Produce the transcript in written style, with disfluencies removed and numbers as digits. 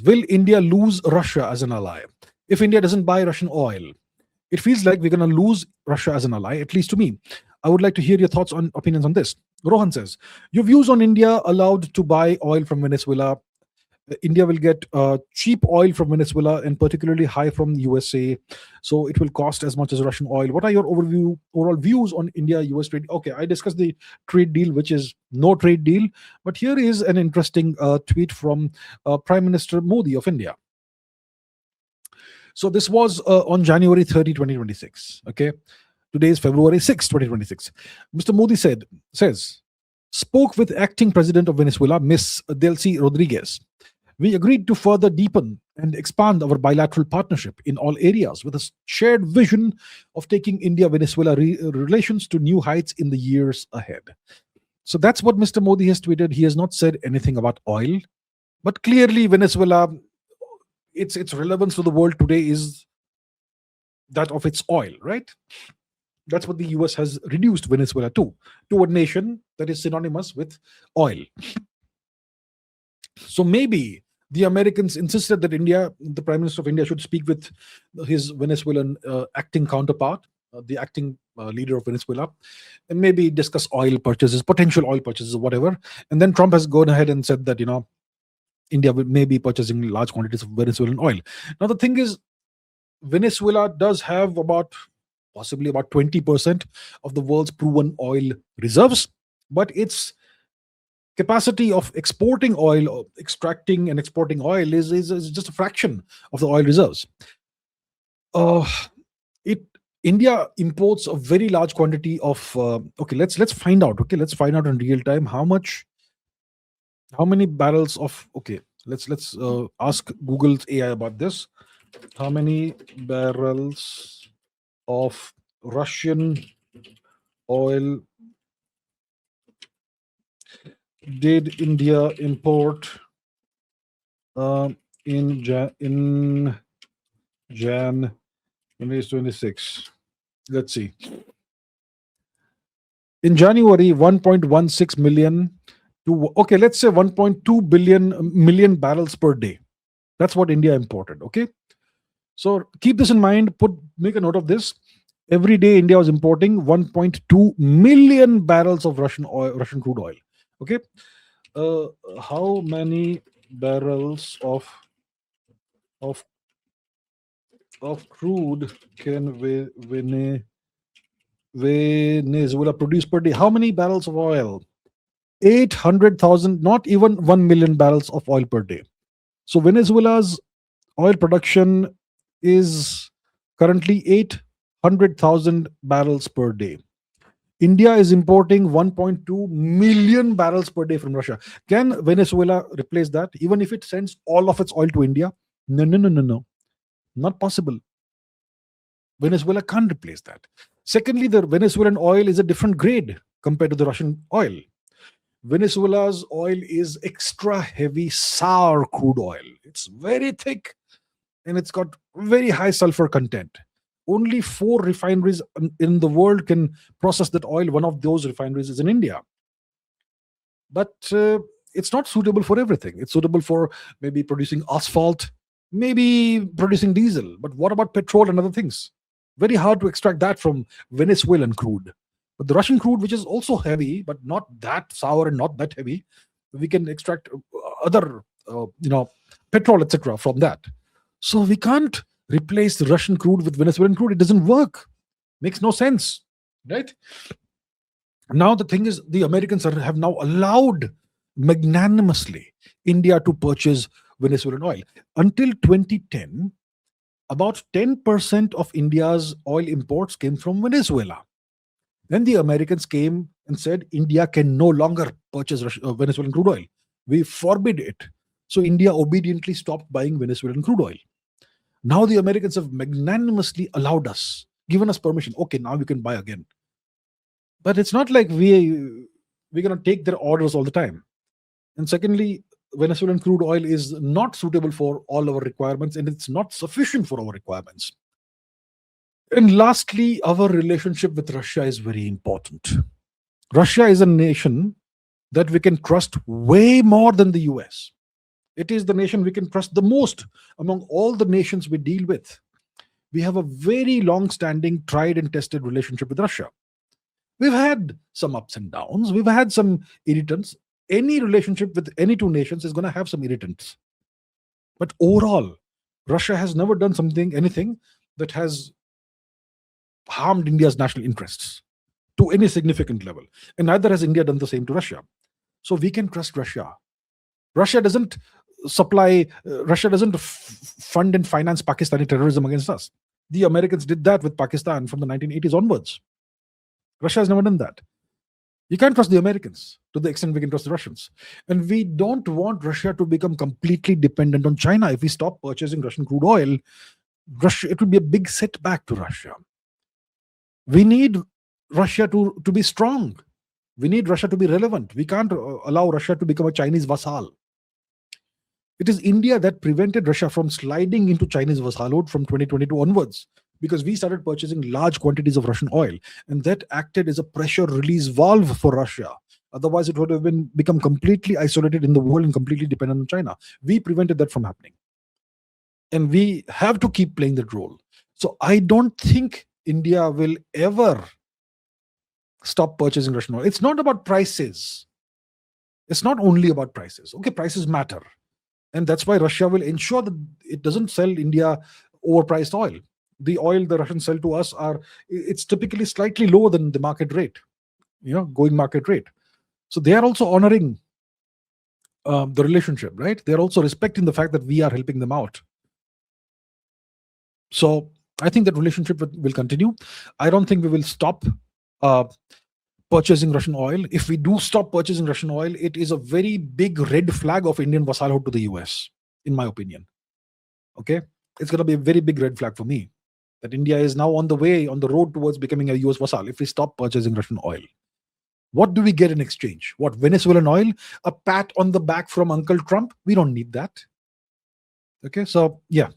will India lose Russia as an ally? If India doesn't buy Russian oil, it feels like we're going to lose Russia as an ally, at least to me. I would like to hear your thoughts on opinions on this. Rohan says, your views on India allowed to buy oil from Venezuela. India will get cheap oil from Venezuela and particularly high from USA. So it will cost as much as Russian oil. What are your overall views on India-US trade? Okay, I discussed the trade deal, which is no trade deal. But here is an interesting tweet from Prime Minister Modi of India. So this was on January 30, 2026. Okay. Today is February 6, 2026. Mr. Modi says, spoke with acting president of Venezuela, Miss Delcy Rodriguez. We agreed to further deepen and expand our bilateral partnership in all areas with a shared vision of taking India-Venezuela relations to new heights in the years ahead. So that's what Mr. Modi has tweeted. He has not said anything about oil, but clearly Venezuela, its relevance to the world today is that of its oil, right? That's what the US has reduced Venezuela to a nation that is synonymous with oil. So maybe the Americans insisted that the Prime Minister of India, should speak with his Venezuelan acting counterpart, the acting leader of Venezuela, and maybe discuss oil purchases, potential oil purchases, or whatever. And then Trump has gone ahead and said that, India may be purchasing large quantities of Venezuelan oil. Now, the thing is, Venezuela does have possibly about 20% of the world's proven oil reserves, but its capacity of exporting oil, extracting and exporting oil is just a fraction of the oil reserves. India imports a very large quantity of. Let's find out. Okay, let's find out in real time how many barrels of. Okay, let's ask Google's AI about this. How many barrels of Russian oil did India import in Jan 2026? Let's see. In January, 1.16 million to let's say 1.2 million barrels per day. That's what India imported. Okay, so keep this in mind. Make a note of this. Every day, India was importing 1.2 million barrels of Russian crude oil. Okay, how many barrels of crude can Venezuela produce per day? How many barrels of oil? 800,000, not even 1 million barrels of oil per day. So Venezuela's oil production is currently 800,000 barrels per day. India is importing 1.2 million barrels per day from Russia. Can Venezuela replace that, even if it sends all of its oil to India? No. Not possible. Venezuela can't replace that. Secondly, the Venezuelan oil is a different grade compared to the Russian oil. Venezuela's oil is extra heavy sour crude oil. It's very thick and it's got very high sulfur content. Only 4 refineries in the world can process that oil. One of those refineries is in India. But it's not suitable for everything. It's suitable for maybe producing asphalt, maybe producing diesel. But what about petrol and other things? Very hard to extract that from Venezuelan crude. But the Russian crude, which is also heavy, but not that sour and not that heavy, we can extract other, petrol, etc. from that. So we can't replace the Russian crude with Venezuelan crude. It doesn't work. Makes no sense, right? Now the thing is, the Americans have now allowed magnanimously India to purchase Venezuelan oil. Until 2010, about 10% of India's oil imports came from Venezuela. Then the Americans came and said India can no longer purchase Venezuelan crude oil. We forbid it. So India obediently stopped buying Venezuelan crude oil. Now the Americans have magnanimously allowed us, given us permission. Okay, now we can buy again. But it's not like we're going to take their orders all the time. And secondly, Venezuelan crude oil is not suitable for all our requirements, and it's not sufficient for our requirements. And lastly, our relationship with Russia is very important. Russia is a nation that we can trust way more than the US. It is the nation we can trust the most among all the nations we deal with. We have a very long standing, tried and tested relationship with Russia. We've had some ups and downs, we've had some irritants. Any relationship with any two nations is going to have some irritants. But overall, Russia has never done anything that has harmed India's national interests to any significant level. And neither has India done the same to Russia. So we can trust Russia. Russia doesn't fund and finance Pakistani terrorism against us. The Americans did that with Pakistan from the 1980s onwards. Russia has never done that. You can't trust the Americans to the extent we can trust the Russians. And we don't want Russia to become completely dependent on China. If we stop purchasing Russian crude oil, it will be a big setback to Russia. We need Russia to be strong. We need Russia to be relevant. We can't allow Russia to become a Chinese vassal. It is India that prevented Russia from sliding into Chinese vassalhood from 2022 onwards, because we started purchasing large quantities of Russian oil, and that acted as a pressure release valve for Russia. Otherwise, it would have become completely isolated in the world and completely dependent on China. We prevented that from happening. And we have to keep playing that role. So I don't think India will ever stop purchasing Russian oil. It's not about prices. It's not only about prices. Okay, prices matter. And that's why Russia will ensure that it doesn't sell India overpriced oil. The oil the Russians sell to us it's typically slightly lower than the market rate, going market rate. So they are also honoring the relationship, right? They're also respecting the fact that we are helping them out. So I think that relationship will continue. I don't think we will stop purchasing Russian oil. If we do stop purchasing Russian oil, it is a very big red flag of Indian vassalhood to the US, in my opinion. Okay? It's going to be a very big red flag for me that India is now on the road towards becoming a US vassal if we stop purchasing Russian oil. What do we get in exchange? What, Venezuelan oil? A pat on the back from Uncle Trump? We don't need that. Okay, so yeah,